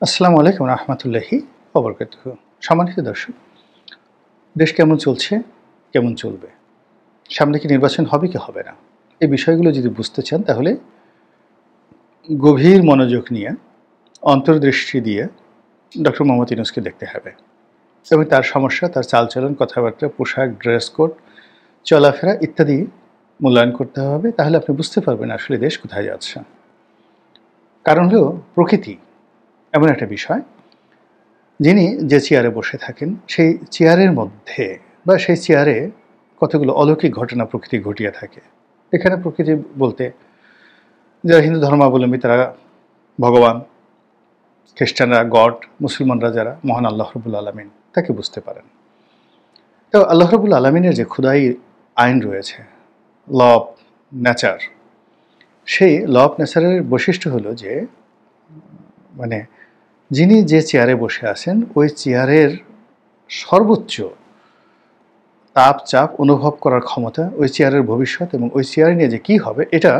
আসসালামু আলাইকুম রহমতুল্লাহি ওবরকাতুহু। সম্মানিত দর্শক, দেশ কেমন চলছে, কেমন চলবে, সামনে কি নির্বাচন হবে কি হবে না, এই বিষয়গুলো যদি বুঝতে চান তাহলে গভীর মনোযোগ নিয়ে অন্তর্দৃষ্টি দিয়ে ডক্টর মোহাম্মদ ইউনূসকে দেখতে হবে এবং তার সমস্যা, তার চালচলন, কথাবার্তা, পোশাক, ড্রেস কোড, চলাফেরা ইত্যাদি মূল্যায়ন করতে হবে। তাহলে আপনি বুঝতে পারবেন আসলে দেশ কোথায় যাচ্ছে। কারণ হলো প্রকৃতি এমন একটা বিষয়, যিনি যে চেয়ারে বসে থাকেন সেই চেয়ারের মধ্যে বা সেই চেয়ারে কতগুলো অলৌকিক ঘটনা প্রকৃতি ঘটিয়ে থাকে। এখানে প্রকৃতি বলতে যারা হিন্দু ধর্মাবলম্বী তারা ভগবান, খ্রিস্টানরা গড, মুসলমানরা যারা মহান আল্লাহ রবুল আলমিন তাকে বুঝতে পারেন। তো আল্লাহ রবুল আলমিনের যে খুদাই আইন রয়েছে, ল অফ নেচার, সেই ল অফ নেচারের বৈশিষ্ট্য হলো যে মানে যিনি যে চেয়ারে বসে আছেন ওই চেয়ারের সর্বোচ্চ তাপ চাপ অনুভব করার ক্ষমতা, ওই চেয়ারের ভবিষ্যৎ এবং ওই চেয়ারে নিয়ে যে কী হবে এটা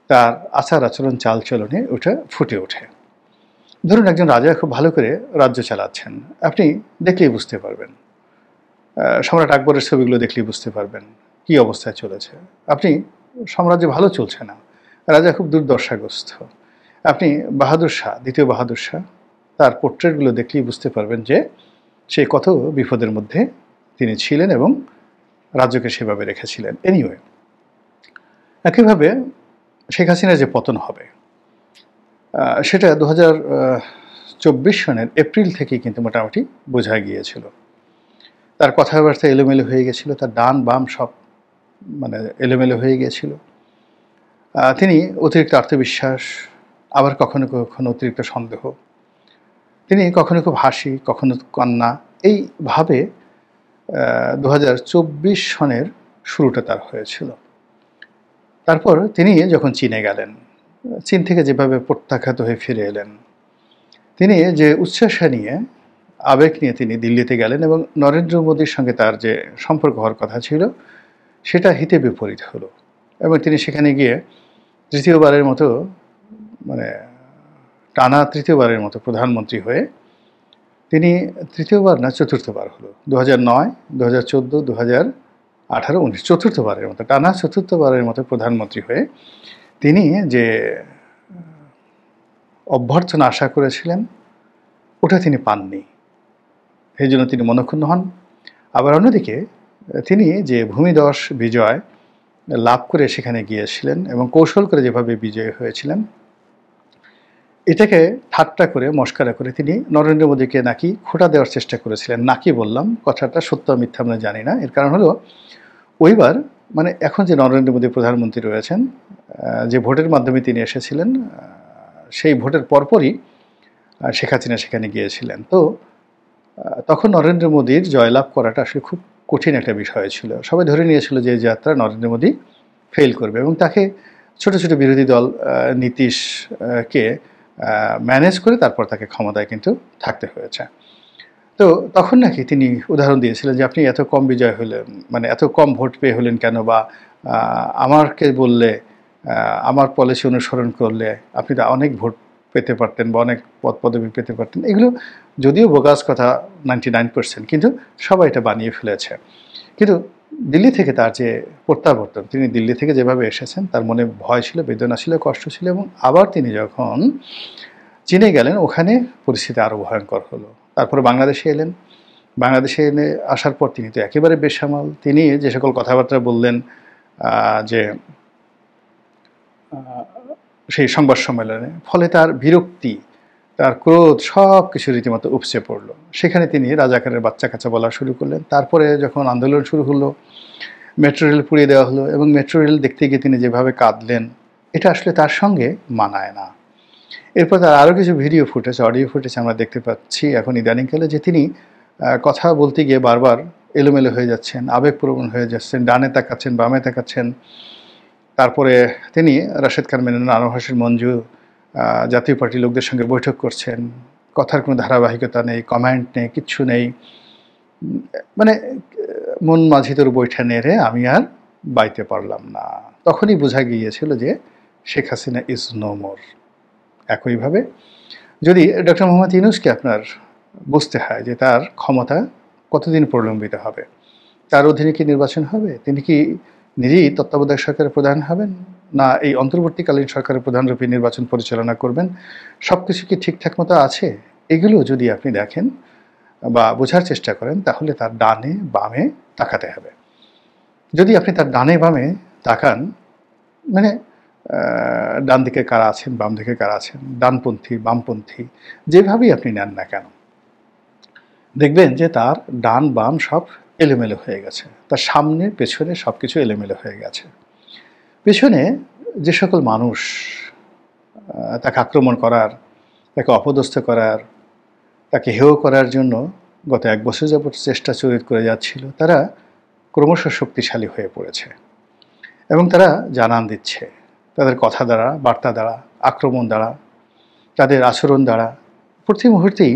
তার আচার আচরণ চালচলনে ওটা ফুটে ওঠে। ধরুন একজন রাজা খুব ভালো করে রাজ্য চালাচ্ছেন, আপনি দেখলেই বুঝতে পারবেন। সম্রাট আকবরের ছবিগুলো দেখলেই বুঝতে পারবেন কী অবস্থায় চলেছে। আপনি সাম্রাজ্য ভালো চলছে না, রাজা খুব দুর্দশাগ্রস্ত। আপনি বাহাদুর শাহ, দ্বিতীয় বাহাদুর শাহ, তার পোর্ট্রেটগুলো দেখলেই বুঝতে পারবেন যে সে কত বিপদের মধ্যে তিনি ছিলেন এবং রাজ্যকে সেভাবে রেখেছিলেন। এনিওয়ে, একইভাবে শেখ হাসিনার যে পতন হবে সেটা 2024 সনের এপ্রিল থেকেই কিন্তু মোটামুটি বোঝা গিয়েছিল। তার কথাবার্তা এলোমেলো হয়ে গেছিল, তার ডান বাম সব এলোমেলো হয়ে গিয়েছিল। তিনি অতিরিক্ত আত্মবিশ্বাস, আবার কখনো কখনো অতিরিক্ত সন্দেহ, তিনি কখনো খুব হাসি, কখনো কান্না, এইভাবে 2024 সনের শুরুটা তার হয়েছিল। তারপর তিনি যখন চীনে গেলেন, চীন থেকে যেভাবে প্রত্যাখ্যাত হয়ে ফিরে এলেন, তিনি যে উচ্ছ্বাসা নিয়ে, আবেগ নিয়ে তিনি দিল্লিতে গেলেন এবং নরেন্দ্র মোদীর সঙ্গে তার যে সম্পর্ক হওয়ার কথা ছিল সেটা হিতে বিপরীত হলো এবং তিনি সেখানে গিয়ে তৃতীয়বারের মতো টানা তৃতীয়বারের মতো প্রধানমন্ত্রী হয়ে, তিনি তৃতীয়বার না চতুর্থবার হলো, 2009, 2014, 2018, 19 চতুর্থবারের মতো, টানা চতুর্থবারের মতো প্রধানমন্ত্রী হয়ে তিনি যে অভ্যর্থনা আশা করেছিলেন ওটা তিনি পাননি। এই জন্য তিনি মনক্ষুণ্ণ হন। আবার অন্যদিকে তিনি যে ভূমিধস বিজয় লাভ করে সেখানে গিয়েছিলেন এবং কৌশল করে যেভাবে বিজয়ী হয়েছিলেন, এটাকে ঠাট্টা করে মস্করা করে তিনি নরেন্দ্র মোদীকে নাকি খোঁটা দেওয়ার চেষ্টা করেছিলেন। নাকি বললাম, কথাটা সত্য মিথ্যা আমরা জানি না। এর কারণ হলো ওইবার এখন যে নরেন্দ্র মোদী প্রধানমন্ত্রী রয়েছেন, যে ভোটের মাধ্যমে তিনি এসেছিলেন, সেই ভোটের পরপরই শেখ হাসিনা সেখানে গিয়েছিলেন। তো তখন নরেন্দ্র মোদীর জয়লাভ করাটা আসলে খুব কঠিন একটা বিষয় ছিল। সবাই ধরে নিয়েছিল যে এই যাত্রা নরেন্দ্র মোদী ফেল করবে এবং তাকে ছোট ছোট বিরোধী দল নীতিশকে ম্যানেজ করে তারপর তাকে ক্ষমতায় কিন্তু থাকতে হয়েছে। তো তখন নাকি তিনি উদাহরণ দিয়েছিলেন যে আপনি এত কম বিজয় হলেন, এত কম ভোট পেয়ে হলেন কেন, বা আমাকে বললে, আমার পলিসি অনুসরণ করলে আপনি তো অনেক ভোট পেতে পারতেন বা অনেক পদ পদবি পেতে পারতেন। এগুলো যদিও বোগাস কথা 99%, কিন্তু সবাই এটা বানিয়ে ফেলেছে। কিন্তু দিল্লি থেকে তার যে প্রত্যাবর্তন, তিনি দিল্লি থেকে যেভাবে এসেছেন তার মনে ভয় ছিল, বেদনা ছিল, কষ্ট ছিল এবং আবার তিনি যখন চীনে গেলেন ওখানে পরিস্থিতি আরও ভয়ঙ্কর হলো। তারপরে বাংলাদেশে এলেন, বাংলাদেশে এনে আসার পর তিনি তো একেবারে বেসামাল। তিনি যে সকল কথাবার্তা বললেন, যে সেই সংবাদ সম্মেলনে, ফলে তার বিরক্তি, তার ক্রোধ সব কিছু রীতিমতো উপচে পড়ল। সেখানে তিনি রাজাকারের বাচ্চা কাচ্চা বলা শুরু করলেন। তারপরে যখন আন্দোলন শুরু হলো, মেট্রো রেল পুড়িয়ে দেওয়া হলো এবং মেট্রো রেল দেখতে গিয়ে তিনি যেভাবে কাঁদলেন, এটা আসলে তার সঙ্গে মানায় না। এরপর তার আরও কিছু ভিডিও ফুটেজ, অডিও ফুটেজ আমরা দেখতে পাচ্ছি এখন ইদানিংকালে, যে তিনি কথা বলতে গিয়ে বারবার এলোমেলো হয়ে যাচ্ছেন, আবেগপ্রবণ হয়ে যাচ্ছেন, ডানে তাকাচ্ছেন, বামে তাকাচ্ছেন। তারপরে তিনি রাশেদ খান মেনন, আনোয়ার হোসেন মঞ্জু, জাতীয় পার্টির লোকদের সঙ্গে বৈঠক করছেন, কথার কোনো ধারাবাহিকতা নেই, কমেন্ট নেই, কিচ্ছু নেই। মন মাঝি তোর বৈঠা নেড়ে আমি আর বাইতে পারলাম না। তখনই বোঝা গিয়েছিল যে Sheikh Hasina is no more. একইভাবে যদি ডক্টর মোহাম্মদ ইউনূসকে আপনার বুঝতে হয় যে তার ক্ষমতা কতদিন প্রলম্বিত হবে, তার অধীনে কি নির্বাচন হবে, তিনি কি নিজেই তত্ত্বাবধায়ক সরকারের প্রধান হবেন, না এই অন্তর্বর্তীকালীন সরকারের প্রধানরূপে নির্বাচন পরিচালনা করবেন, সব কিছু কি ঠিকঠাক মতো আছে, এগুলো যদি আপনি দেখেন বা বোঝার চেষ্টা করেন, তাহলে তার ডানে বামে তাকাতে হবে। যদি আপনি তার ডানে বামে তাকান, মানে ডান দিকে কারা আছেন, বাম দিকে কারা আছেন, ডানপন্থী বামপন্থী, যেভাবেই আপনি নেন না কেন, দেখবেন যে তার ডান বাম সব এলোমেলো হয়ে গেছে, তার সামনে পেছনে সব কিছু এলোমেলো হয়ে গেছে। পেছনে যে সকল মানুষ তাকে আক্রমণ করার, তাকে অপদস্থ করার, তাকে হেয় করার জন্য গত 1 বছর যাবৎ চেষ্টা চরিত করে যাচ্ছিল, তারা ক্রমশ শক্তিশালী হয়ে পড়েছে এবং তারা জানান দিচ্ছে তাদের কথা দ্বারা, বার্তা দ্বারা, আক্রমণ দ্বারা, তাদের আচরণ দ্বারা প্রতি মুহূর্তেই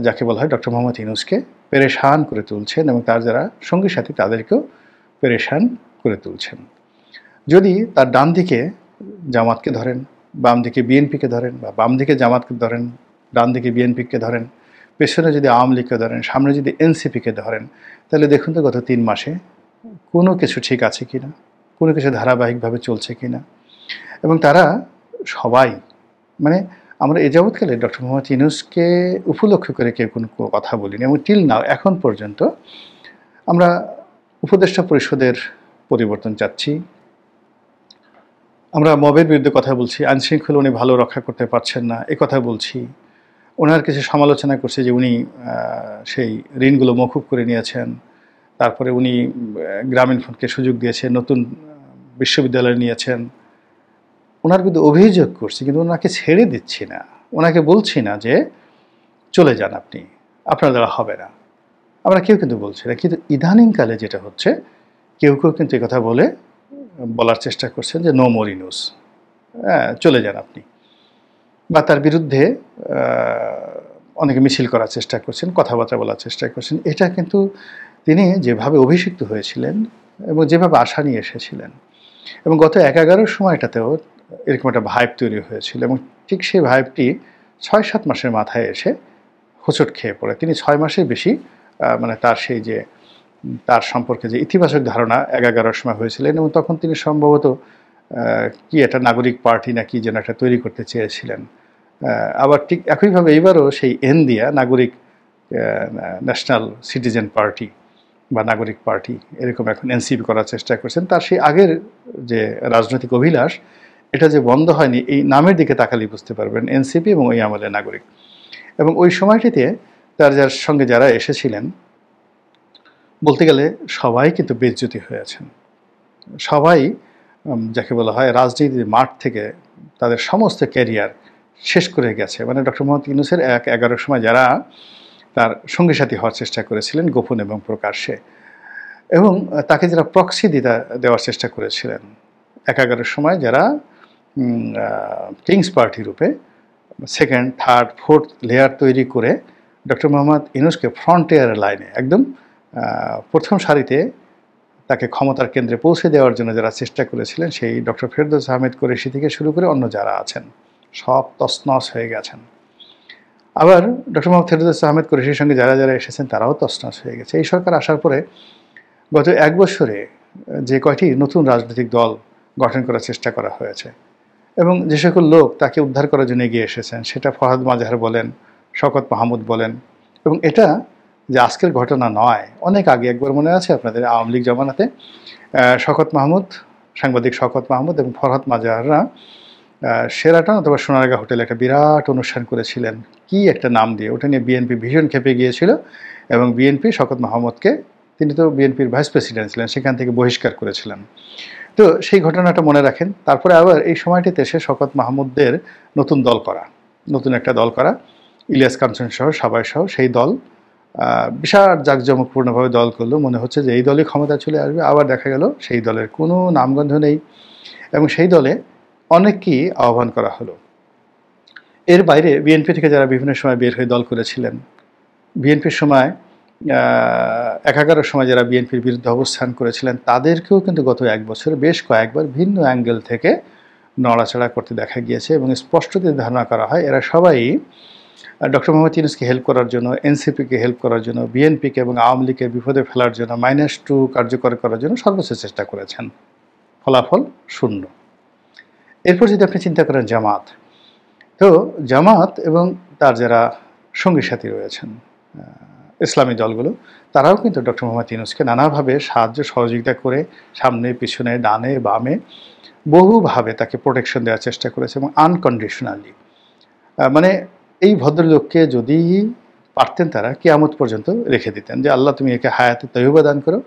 যাকে বলা হয় ডক্টর মোহাম্মদ ইউনূসকে পেরেশান করে তুলছেন এবং তার যারা সঙ্গী সাথী তাদেরকেও পেরেশান করে তুলছেন। যদি তার ডান দিকে জামাতকে ধরেন, বাম দিকে বিএনপিকে ধরেন, বা বাম দিকে জামাতকে ধরেন, ডান দিকে বিএনপিকে ধরেন, পেছনে যদি আওয়ামী লীগকে ধরেন, সামনে যদি এনসিপিকে ধরেন, তাহলে দেখুন তো গত 3 মাসে কোনো কিছু ঠিক আছে কিনা, কোনো কিছু ধারাবাহিকভাবে চলছে কিনা। এবং তারা সবাই, মানে আমরা এ যাবৎকালে ডক্টর মোহাম্মদ ইউনূসকে উপলক্ষ করে কেউ কোনো কথা বলিনি এবং টিল নাও এখন পর্যন্ত আমরা উপদেষ্টা পরিষদের পরিবর্তন চাচ্ছি, আমরা মবের বিরুদ্ধে কথা বলছি, আইনশৃঙ্খলা উনি ভালো রক্ষা করতে পারছেন না এ কথা বলছি, ওনার কিছু সমালোচনা করছে যে উনি সেই ঋণগুলো মকুব করে নিয়েছেন, তারপরে উনি গ্রামীণ ফোনকে সুযোগ দিয়েছেন, নতুন বিশ্ববিদ্যালয় নিয়েছেন, ওনার বিরুদ্ধে অভিযোগ করছি, কিন্তু ওনাকে ছেড়ে দিচ্ছি না, ওনাকে বলছি না যে চলে যান আপনি, আপনার দ্বারা হবে না, আমরা কেউ কিন্তু বলছি না। কিন্তু ইদানিংকালে যেটা হচ্ছে, কেউ কেউ কিন্তু কথা বলার চেষ্টা করছেন যে নো মোর ইউনূস, চলে যান আপনি, বা তার বিরুদ্ধে অনেকে মিছিল করার চেষ্টা করছেন, কথাবার্তা বলার চেষ্টা করছেন। এটা কিন্তু তিনি যেভাবে অভিষিক্ত হয়েছিলেন এবং যেভাবে আশা নিয়ে এসেছিলেন, এবং গত 11 সময়টাতেও এরকম একটা ভাইব তৈরি হয়েছিল, এবং ঠিক সেই ভাইবটি 6-7 মাসের মাথায় এসে হোঁচট খেয়ে পড়ে। তিনি 6 মাসের বেশি মানে তার সেই যে তার সম্পর্কে যে ইতিবাচক ধারণা 11 সময় হয়েছিলেন, এবং তখন তিনি সম্ভবত কি একটা নাগরিক পার্টি না কি যেন একটা তৈরি করতে চেয়েছিলেন। আবার ঠিক একইভাবে এইবারও সেই এন দিয়া নাগরিক ন্যাশনাল সিটিজেন পার্টি বা নাগরিক পার্টি এরকম এখন এনসিপি করার চেষ্টা করছেন। তার সেই আগের যে রাজনৈতিক অভিলাষ, এটা যে বন্ধ হয়নি, এই নামের দিকে তাকালেই বুঝতে পারবেন, এনসিপি এবং ওই আমলের নাগরিক। এবং ওই সময়টিতে তার যার সঙ্গে যারা এসেছিলেন, বলতে গেলে সবাই কিন্তু বেজ্জতি হয়েছেন, সবাই যাকে বলা হয় রাজনীতির মাঠ থেকে তাদের সমস্ত ক্যারিয়ার শেষ করে গেছে। মানে ডক্টর মোহাম্মদ ইউনূসের 11 সময় যারা তার সঙ্গী সাথী হওয়ার চেষ্টা করেছিলেন গোপন এবং প্রকাশ্যে, এবং তাকে যারা প্রক্সি দেওয়ার চেষ্টা করেছিলেন 11 সময়, যারা কিংস পার্টি রূপে সেকেন্ড, থার্ড, ফোর্থ লেয়ার তৈরি করে ডক্টর মোহাম্মদ ইউনূসকে ফ্রন্টিয়ার লাইনে একদম প্রথম সারিতে তাকে ক্ষমতার কেন্দ্রে পৌঁছে দেওয়ার জন্য যারা চেষ্টা করেছিলেন, সেই ডক্টর ফেরদৌস আহমেদ কুরেশি থেকে শুরু করে অন্য যারা আছেন সব তছনছ হয়ে গেছেন। আবার ডক্টর মোহাম্মদ ফেরদৌস আহমেদ কুরেশির সঙ্গে যারা যারা এসেছেন তারাও তছনছ হয়ে গেছে। এই সরকার আসার পরে গত 1 বছরে যে কয়টি নতুন রাজনৈতিক দল গঠন করার চেষ্টা করা হয়েছে, এবং যে সকল লোক তাকে উদ্ধার করার জন্য এগিয়ে এসেছেন, সেটা ফরহাদ মাজহার বলেন, শওকত মাহমুদ বলেন, এবং এটা যে আজকের ঘটনা নয়, অনেক আগে একবার মনে আছে আপনাদের আওয়ামী লীগ জমানাতে শওকত মাহমুদ, সাংবাদিক শওকত মাহমুদ এবং ফরহাদ মাজহাররা শেরাটন অথবা সোনারগাঁ হোটেলে একটা বিরাট অনুষ্ঠান করেছিলেন, কি একটা নাম দিয়ে, ওটা নিয়ে বিএনপি ভীষণ খেপে গিয়েছিল এবং বিএনপি শওকত মাহমুদকে, তিনি তো বিএনপির ভাইস প্রেসিডেন্ট ছিলেন, সেখান থেকে বহিষ্কার করেছিলেন। তো সেই ঘটনাটা মনে রাখেন। তারপরে আবার এই সময়টিতে সে শওকত মাহমুদদের নতুন দল করা, নতুন একটা দল করা, ইলিয়াস কাঞ্চন সহ সবাই সহ সেই দল বিশাল জাঁকজমকপূর্ণভাবে দল করলো, মনে হচ্ছে যে এই দলই ক্ষমতা চলে আসবে। আবার দেখা গেল সেই দলের কোনো নামগন্ধ নেই, এবং সেই দলে অনেককেই আহ্বান করা হলো। এর বাইরে বিএনপি থেকে যারা বিভিন্ন সময় বের হয়ে দল করেছিলেন, বিএনপির সময় 11 সময় যারা বিএনপির বিরুদ্ধে অবস্থান করেছিলেন, তাদেরকেও কিন্তু গত 1 বছরে বেশ কয়েকবার ভিন্ন অ্যাঙ্গেল থেকে নড়াচড়া করতে দেখা গিয়েছে এবং স্পষ্টতই ধারণা করা হয় এরা সবাই ডক্টর মোহাম্মদ ইউনূসকে হেল্প করার জন্য, এনসিপিকে হেল্প করার জন্য, বিএনপিকে এবং আওয়ামী লীগকে বিপদে ফেলার জন্য, -2 কার্যকর করার জন্য সর্বোচ্চ চেষ্টা করেছেন। ফলাফল শূন্য। এরপর যদি আপনি চিন্তা করেন জামাত, তো জামাত এবং তার যারা সঙ্গী সাথী রয়েছেন ইসলামী দলগুলো, তারাও কিন্তু ডক্টর মোহাম্মদ ইউনূসকে নানাভাবে সাহায্য সহযোগিতা করে সামনে পিছনে ডানে বামে বহুভাবে তাকে প্রোটেকশন দেওয়ার চেষ্টা করেছে এবং আনকন্ডিশনালি। মানে এই ভদ্রলোককে যদি পারতেন তারা কিয়ামত পর্যন্ত রেখে দিতেন যে আল্লাহ তুমি একে হায়াতে তৈয়বা দান করো,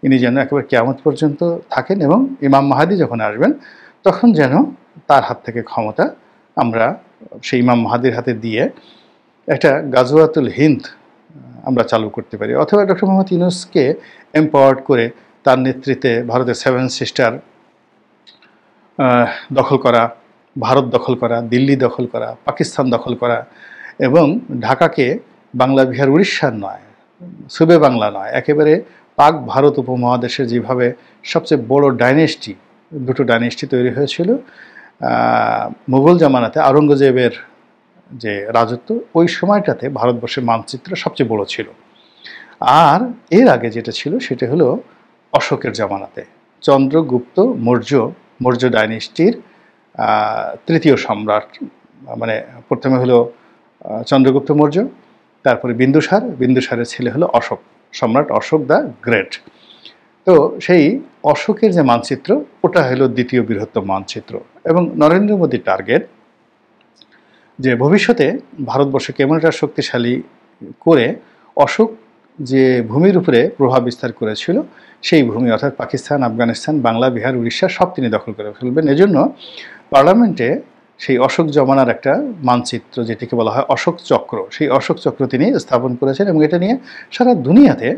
ইনি যেন একেবারে কিয়ামত পর্যন্ত থাকেন এবং ইমাম মাহাদি যখন আসবেন তখন যেন তার হাত থেকে ক্ষমতা আমরা সেই ইমাম মাহাদির হাতে দিয়ে একটা গাজওয়াতুল হিন্দ আমরা চালু করতে পারি, অথবা ডক্টর মোহাম্মদ ইউনূসকে এম্পাওয়ার্ড করে তার নেতৃত্বে ভারতের 7 সিস্টার দখল করা, ভারত দখল করা, দিল্লি দখল করা, পাকিস্তান দখল করা এবং ঢাকাকে বাংলা বিহার উড়িষ্যার নয়, সুবে বাংলা নয়, একেবারে পাক ভারত উপমহাদেশের যেভাবে সবচেয়ে বড় ডাইনেস্টি, দুটো ডাইনেস্টি তৈরি হয়েছিল মুঘল জামানাতে আওরঙ্গজেবের যে রাজত্ব, ওই সময়টাতে ভারতবর্ষের মানচিত্র সবচেয়ে বড় ছিল। আর এর আগে যেটা ছিল সেটা হলো অশোকের জামানাতে চন্দ্রগুপ্ত মৌর্য ডাইনেস্টির তৃতীয় সম্রাট, মানে প্রথমে হলো চন্দ্রগুপ্ত মৌর্য, তারপরে বিন্দুসারের ছেলে হলো অশোক, সম্রাট অশোক দ্য গ্রেট। তো সেই অশোকের যে মানচিত্র ওটা হলো দ্বিতীয় বৃহত্তম মানচিত্র এবং নরেন্দ্র মোদীর টার্গেট যে ভবিষ্যতে ভারতবর্ষকে এমন একটা শক্তিশালী করে অশোক যে ভূমির উপরে প্রভাব বিস্তার করেছিল সেই ভূমি অর্থাৎ পাকিস্তান, আফগানিস্তান, বাংলা, বিহার, উড়িষ্যা সব তিনি দখল করে ফেলবেন। এজন্য পার্লামেন্টে সেই অশোক জমানার একটা মানচিত্র যেটিকে বলা হয় অশোক চক্র, সেই অশোক চক্র তিনি স্থাপন করেছেন এবং এটা নিয়ে সারা দুনিয়াতে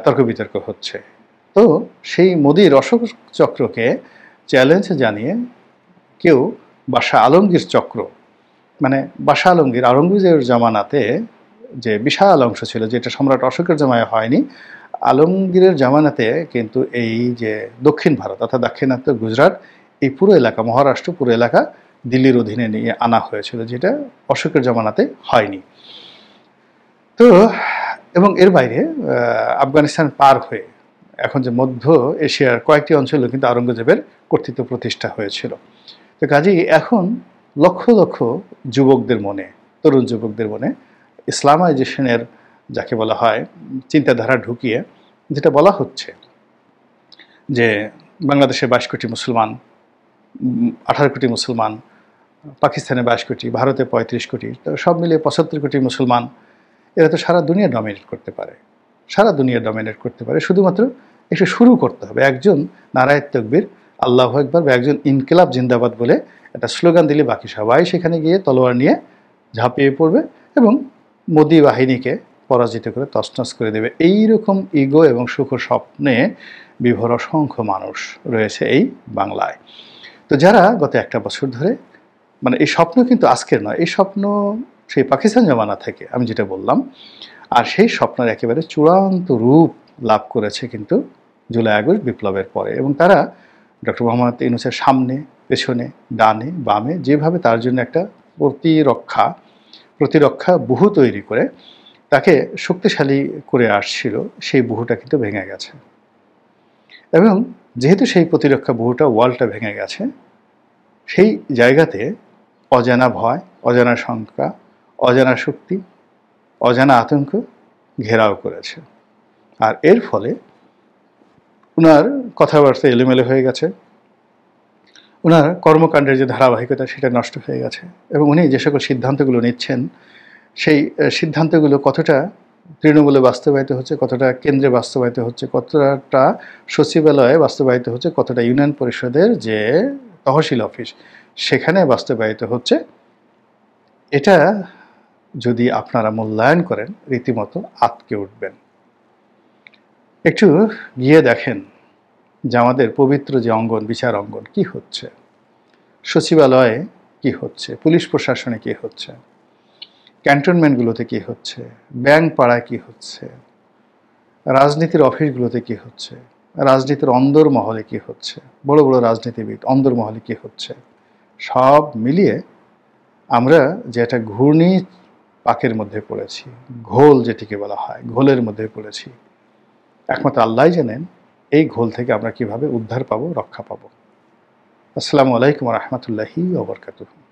তর্ক বিতর্ক হচ্ছে। তো সেই মোদির অশোক চক্রকে চ্যালেঞ্জ জানিয়ে কেউ বাদশাহ আলমগীর চক্র, মানে বাদশাহ আলমগীর আওরঙ্গজেবের জামানাতে যে বিশাল অংশ ছিল যেটা সম্রাট অশোকের জামানায় হয়নি, আলমগীরের জামানাতে কিন্তু এই যে দক্ষিণ ভারত অর্থাৎ দাক্ষিণাত্য গুজরাট, এই পুরো এলাকা, মহারাষ্ট্র পুরো এলাকা দিল্লির অধীনে নিয়ে আনা হয়েছিল, যেটা অশোকের জামানাতে হয়নি। তো এবং এর বাইরে আফগানিস্তান পার হয়ে এখন যে মধ্য এশিয়ার কয়েকটি অঞ্চলেও কিন্তু আওরঙ্গজেবের কর্তৃত্ব প্রতিষ্ঠা হয়েছিল। তো কাজেই এখন লক্ষ লক্ষ যুবকদের মনে, তরুণ যুবকদের মনে ইসলামাইজেশনের যাকে বলা হয় চিন্তাধারা ঢুকিয়ে যেটা বলা হচ্ছে যে বাংলাদেশে 22 কোটি মুসলমান, 18 কোটি মুসলমান, পাকিস্তানে 22 কোটি, ভারতে 35 কোটি, তো সব মিলিয়ে 75 কোটি মুসলমান, এরা তো সারা দুনিয়া ডমিনেট করতে পারে, সারা দুনিয়া ডমিনেট করতে পারে। শুধুমাত্র একটু শুরু করতে হবে, একজন নারায়ে তাকবীর আল্লাহু আকবার বা একজন ইনকিলাব জিন্দাবাদ বলে একটা স্লোগান দিলে বাকি সবাই সেখানে গিয়ে তলোয়ার নিয়ে ঝাঁপিয়ে পড়বে এবং মোদি বাহিনীকে পরাজিত করে তছনছ করে দেবে। এইরকম ইগো এবং সুখ স্বপ্নে বিভোর অসংখ্য মানুষ রয়েছে এই বাংলায়। তো যারা গত একটা বছর ধরে, মানে এই স্বপ্ন কিন্তু আজকের নয়, এই স্বপ্ন সেই পাকিস্তান জামানা থেকে আমি যেটা বললাম, আর সেই স্বপ্নের একেবারে চূড়ান্ত রূপ লাভ করেছে কিন্তু জুলাই আগস্ট বিপ্লবের পরে। এবং তারা ডক্টর মোহাম্মদ ইউনূসের সামনে পেছনে ডানে বামে যেভাবে তার জন্য একটা প্রতিরক্ষা বহু তৈরি করে তাকে শক্তিশালী করে আসছিল, সেই বহুটা কিন্তু ভেঙে গেছে। এবং যেহেতু সেই প্রতিরক্ষা বহুটা, ওয়ালটা ভেঙে গেছে, সেই জায়গাতে অজানা ভয়, অজানা শঙ্কা, অজানা শক্তি, অজানা আতঙ্ক ঘেরাও করেছে। আর এর ফলে ওনার কথাবার্তা এলোমেলো হয়ে গেছে, ওনার কর্মকাণ্ডের যে ধারাবাহিকতা সেটা নষ্ট হয়ে গেছে এবং উনি যে সকল সিদ্ধান্তগুলো নিচ্ছেন সেই সিদ্ধান্তগুলো কতটা তৃণমূলে বাস্তবায়িত হচ্ছে, কতটা কেন্দ্রে বাস্তবায়িত হচ্ছে, কতটা সচিবালয়ে বাস্তবায়িত হচ্ছে, কতটা ইউনিয়ন পরিষদের যে তহসিল অফিস সেখানে বাস্তবায়িত হচ্ছে, এটা যদি আপনারা মূল্যায়ন করেন রীতিমতো আঁতকে উঠবেন। একটু গিয়ে দেখেন যে আমাদের পবিত্র যে অঙ্গন, বিচার অঙ্গন কি হচ্ছে, সচিবালয়ে কি হচ্ছে, পুলিশ প্রশাসনে কি হচ্ছে, ক্যান্টনমেন্টগুলোতে কি হচ্ছে, ব্যাংক পাড়ায় কি হচ্ছে, রাজনীতির অফিসগুলোতে কি হচ্ছে, রাজনীতির অন্দর মহলে কি হচ্ছে, বড় বড় রাজনীতিবিদ অন্দর মহলে কি হচ্ছে, সব মিলিয়ে আমরা যে একটা ঘূর্ণি পাকের মধ্যে পড়েছি, ঘোল যেটিকে বলা হয়, ঘোলের মধ্যে পড়েছি। একমাত্র আল্লাহই জানেন এই ঘোল থেকে আমরা কিভাবে উদ্ধার পাবো, রক্ষা পাবো। আসসালামু আলাইকুম ওয়া রাহমাতুল্লাহি ওয়া বারাকাতুহু।